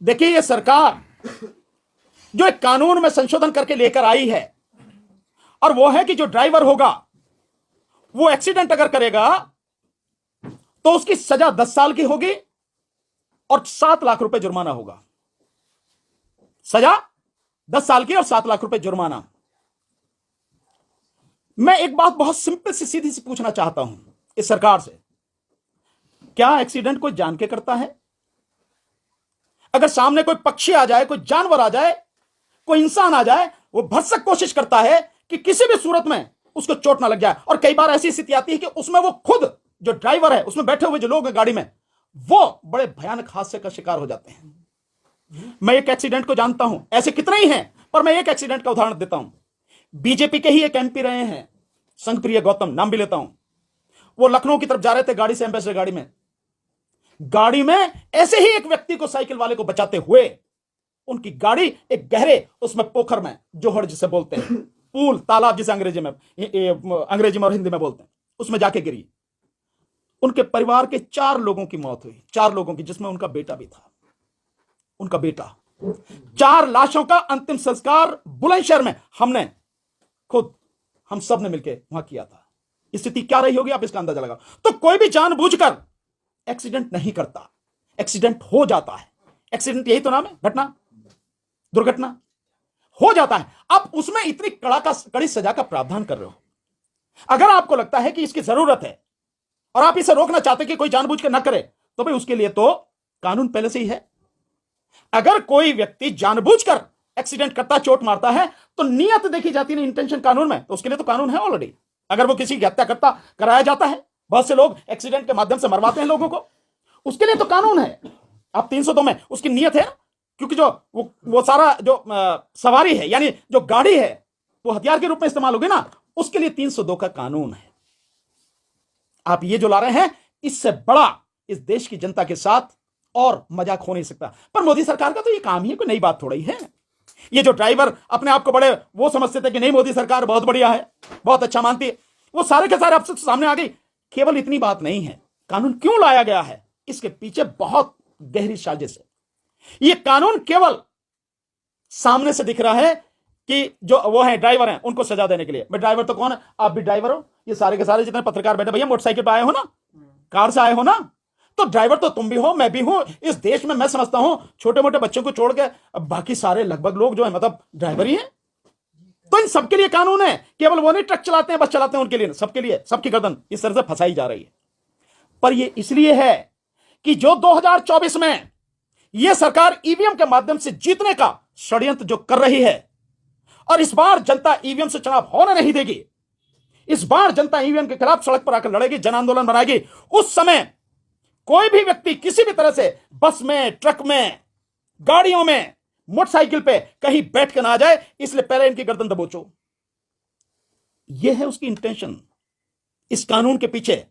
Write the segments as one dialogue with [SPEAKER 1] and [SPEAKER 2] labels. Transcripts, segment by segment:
[SPEAKER 1] देखिए, ये सरकार जो एक कानून में संशोधन करके लेकर आई है, और वो है कि जो ड्राइवर होगा वो एक्सीडेंट अगर करेगा तो उसकी सजा 10 साल की होगी और 7 लाख रुपए जुर्माना होगा। सजा 10 साल की और 7 लाख रुपए जुर्माना। मैं एक बात बहुत सिंपल सी सीधी सी पूछना चाहता हूं इस सरकार से, क्या एक्सीडेंट कोई जान के करता है? अगर सामने कोई पक्षी आ जाए, कोई जानवर आ जाए, कोई इंसान आ जाए, वो भरसक कोशिश करता है कि किसी भी सूरत में उसको चोट ना लग जाए। और कई बार ऐसी स्थिति आती है कि उसमें वो खुद जो ड्राइवर है, उसमें बैठे हुए जो लोग हैं गाड़ी में, वो बड़े भयानक हादसे का शिकार हो जाते हैं। मैं एक एक्सीडेंट को जानता हूं, ऐसे कितने ही हैं, पर मैं एक एक्सीडेंट का उदाहरण देता हूं। बीजेपी के ही एक एमपी रहे हैं, संघप्रिय गौतम, नाम भी लेता हूं। वो लखनऊ की तरफ जा रहे थे गाड़ी से, एम्बेसडर गाड़ी में ऐसे ही एक व्यक्ति को, साइकिल वाले को बचाते हुए उनकी गाड़ी एक गहरे उसमें पोखर में, जोहड़ जिसे बोलते हैं, पूल, तालाब जिसे अंग्रेजी में और हिंदी में बोलते हैं, उसमें जाके गिरी। उनके परिवार के 4 लोगों की मौत हुई, 4 लोगों की, जिसमें उनका बेटा भी था। उनका बेटा, 4 लाशों का अंतिम संस्कार बुलंदशहर में हम सब ने मिलकर वहां किया था। स्थिति क्या रही होगी आप इसका अंदाजा लगाओ। तो कोई भी जानबूझकर एक्सीडेंट नहीं करता, एक्सीडेंट हो जाता है। एक्सीडेंट यही तो नाम है, घटना, दुर्घटना हो जाता है। अब उसमें इतनी कड़ी सजा का प्रावधान कर रहे हो। अगर आपको लगता है कि इसकी जरूरत है और आप इसे रोकना चाहते कि कोई जानबूझकर ना करे, तो भाई उसके लिए तो कानून पहले से ही है। अगर कोई व्यक्ति जानबूझकर एक्सीडेंट करता, चोट मारता है, तो नियत देखी जाती है ना, इंटेंशन कानून में, तो उसके लिए तो कानून है ऑलरेडी। अगर वो किसी की हत्या करता, कराया जाता है, बहुत से लोग एक्सीडेंट के माध्यम से मरवाते हैं लोगों को, उसके लिए तो कानून है। आप 302 में उसकी नियत है ना, क्योंकि जो वो सारा जो सवारी है, यानी जो गाड़ी है, वो हथियार के रूप में इस्तेमाल होगी ना, उसके लिए 302 का कानून है। आप ये जो ला रहे हैं, इससे बड़ा इस देश की जनता के साथ और मजाक हो नहीं सकता। पर मोदी सरकार का तो ये काम ही है, कोई नई बात थोड़ी है। ये जो ड्राइवर अपने आप को बड़े वो समझते थे कि नहीं, मोदी सरकार बहुत बढ़िया है, बहुत अच्छा मानती है, वो सारे के सारे अब सामने आ गई। केवल इतनी बात नहीं है, कानून क्यों लाया गया है, इसके पीछे बहुत गहरी साजिश है। ये कानून केवल सामने से दिख रहा है कि जो वो है ड्राइवर हैं, उनको सजा देने के लिए। मैं ड्राइवर तो कौन है, आप भी ड्राइवर हो, ये सारे के सारे जितने पत्रकार बैठे, भैया मोटरसाइकिल पर आए हो ना, कार से आए हो ना, तो ड्राइवर तो तुम भी हो, मैं भी हूं। इस देश में मैं समझता हूं छोटे मोटे बच्चों को छोड़ के बाकी सारे लगभग लोग जो है मतलब ड्राइवर ही हैं। तो इन सबके लिए कानून है, केवल वो नहीं ट्रक चलाते हैं, बस चलाते हैं, उनके लिए, सबके लिए, सबकी गर्दन इस तरह से फंसाई जा रही है। पर ये इसलिए है कि जो 2024 में यह सरकार ईवीएम के माध्यम से जीतने का षड्यंत्र जो कर रही है, और इस बार जनता ईवीएम से चुनाव होने नहीं देगी, इस बार जनता ईवीएम के खिलाफ सड़क पर आकर लड़ेगी, जन आंदोलन बनाएगी। उस समय कोई भी व्यक्ति किसी भी तरह से बस में, ट्रक में, गाड़ियों में, मोटरसाइकिल पे कहीं बैठ के ना आ जाए, इसलिए पहले इनकी गर्दन दबोचो। यह है उसकी इंटेंशन इस कानून के पीछे।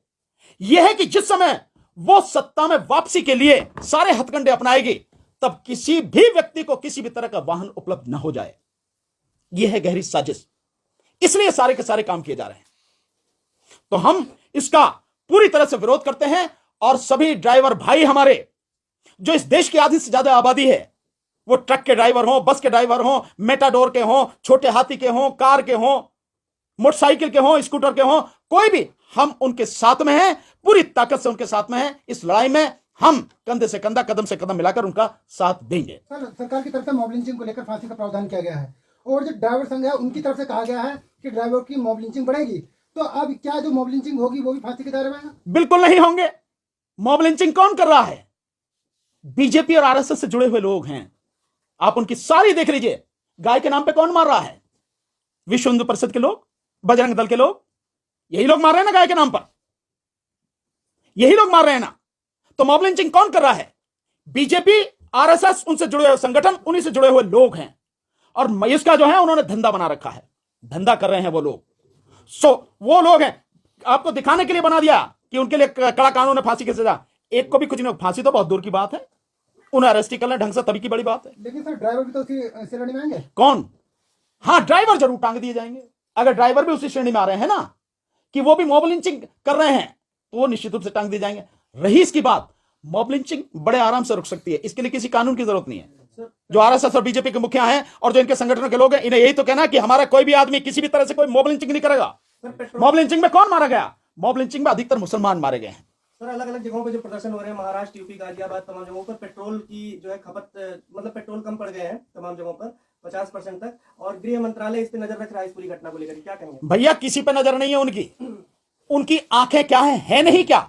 [SPEAKER 1] यह है कि जिस समय वो सत्ता में वापसी के लिए सारे हथकंडे अपनाएगी, तब किसी भी व्यक्ति को किसी भी तरह का वाहन उपलब्ध ना हो जाए। यह है गहरी साजिश, इसलिए सारे के सारे काम किए जा रहे हैं। तो हम इसका पूरी तरह से विरोध करते हैं। और सभी ड्राइवर भाई हमारे, जो इस देश की आधी से ज्यादा आबादी है, वो ट्रक के ड्राइवर हो, बस के ड्राइवर हो, मेटाडोर के हो, छोटे हाथी के हो, कार के हो, मोटरसाइकिल के हो, स्कूटर के हो, कोई भी, हम उनके साथ में हैं, पूरी ताकत से उनके साथ में हैं। इस लड़ाई में हम कंधे से कंधा, कदम से कदम मिलाकर उनका साथ देंगे।
[SPEAKER 2] सर, सरकार की तरफ से मॉब लिंचिंग को लेकर फांसी का प्रावधान किया गया है, और जो ड्राइवर संघ है उनकी तरफ से कहा गया है कि ड्राइवर की मॉब लिंचिंग बढ़ेगी। तो अब क्या जो मॉब लिंचिंग होगी वो भी फांसी के दायरे में है?
[SPEAKER 1] बिल्कुल नहीं होंगे। मॉब लिंचिंग कौन कर रहा है? बीजेपी और आरएसएस से जुड़े हुए लोग हैं। आप उनकी सारी देख लीजिए। गाय के नाम पे कौन मार रहा है? विश्व हिंदू परिषद के लोग, बजरंग दल के लोग, यही लोग मार रहे हैं ना गाय के नाम पर, यही लोग मार रहे हैं ना। तो मॉब लिंचिंग कौन कर रहा है? बीजेपी, आरएसएस, उनसे जुड़े हुए संगठन, उन्हीं से जुड़े हुए लोग हैं। और इसका जो है उन्होंने धंधा बना रखा है, धंधा कर रहे हैं वो लोग। वो लोग हैं, आपको दिखाने के लिए बना दिया कि उनके लिए कड़ा कानून है, फांसी की सजा। एक को भी कुछ नहीं, फांसी तो बहुत दूर की बात है, उन्हें अरेस्ट कर लें ढंग से, तभी की बड़ी बात है।
[SPEAKER 2] लेकिन सर, ड्राइवर भी तो उसी श्रेणी में आएंगे।
[SPEAKER 1] कौन? हाँ, ड्राइवर जरूर टांग दिए जाएंगे। अगर ड्राइवर भी उसी श्रेणी में आ रहे हैं ना, कि वो भी मॉब लिंचिंग कर रहे हैं, तो वो निश्चित रूप से टांग दिए जाएंगे। रही इसकी बात मॉब लिंचिंग बड़े आराम से रुक सकती है, इसके लिए किसी कानून की जरूरत नहीं है। जो आरएसएस और बीजेपी के मुखिया हैं और जो इनके संगठनों के लोग हैं, इन्हें यही तो कहना कि हमारा कोई भी आदमी किसी भी तरह से कोई मॉब लिंचिंग नहीं करेगा। मॉब लिंचिंग में कौन मारा गया? मॉब लिंचिंग में अधिकतर मुसलमान मारे गए हैं।
[SPEAKER 3] सर, अलग अलग जगहों पे जो प्रदर्शन हो रहे हैं, महाराष्ट्र, यूपी, गाजियाबाद, तमाम जगहों पर पेट्रोल की जो है खपत, मतलब पेट्रोल कम पड़ गए हैं तमाम जगहों पर 50% तक, और गृह मंत्रालय इस पे नजर रख रहा है इस पूरी घटना को लेकर, क्या कहेंगे?
[SPEAKER 1] भैया किसी पे नजर नहीं है उनकी, उनकी आंखें क्या है नहीं क्या,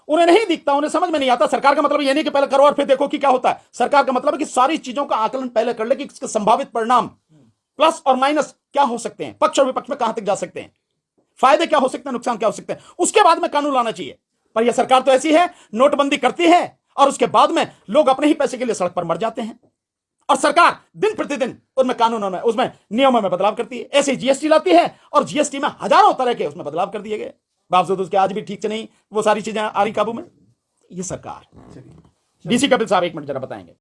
[SPEAKER 1] उन्हें नहीं दिखता, उन्हें समझ में नहीं आता। सरकार का मतलब ये नहीं कि पहले करो और फिर देखो कि क्या होता है। सरकार का मतलब है कि सारी चीजों का आकलन पहले कर ले कि इसके संभावित परिणाम प्लस और माइनस क्या हो सकते हैं, पक्ष और विपक्ष में कहां तक जा सकते हैं, फायदे क्या हो सकते हैं, नुकसान क्या हो सकते हैं, उसके बाद में कानून लाना चाहिए। पर यह सरकार तो ऐसी है, नोटबंदी करती है और उसके बाद में लोग अपने ही पैसे के लिए सड़क पर मर जाते हैं, और सरकार दिन प्रतिदिन उनमें कानूनों में, उसमें नियमों में बदलाव करती है। ऐसे जीएसटी लाती है और जीएसटी में हजारों तरह के उसमें बदलाव कर दिए गए, बावजूद उसके आज भी ठीक से नहीं वो सारी चीजें आ रही काबू में। ये सरकार। डीसी कपिल साहब 1 मिनट जरा बताएंगे।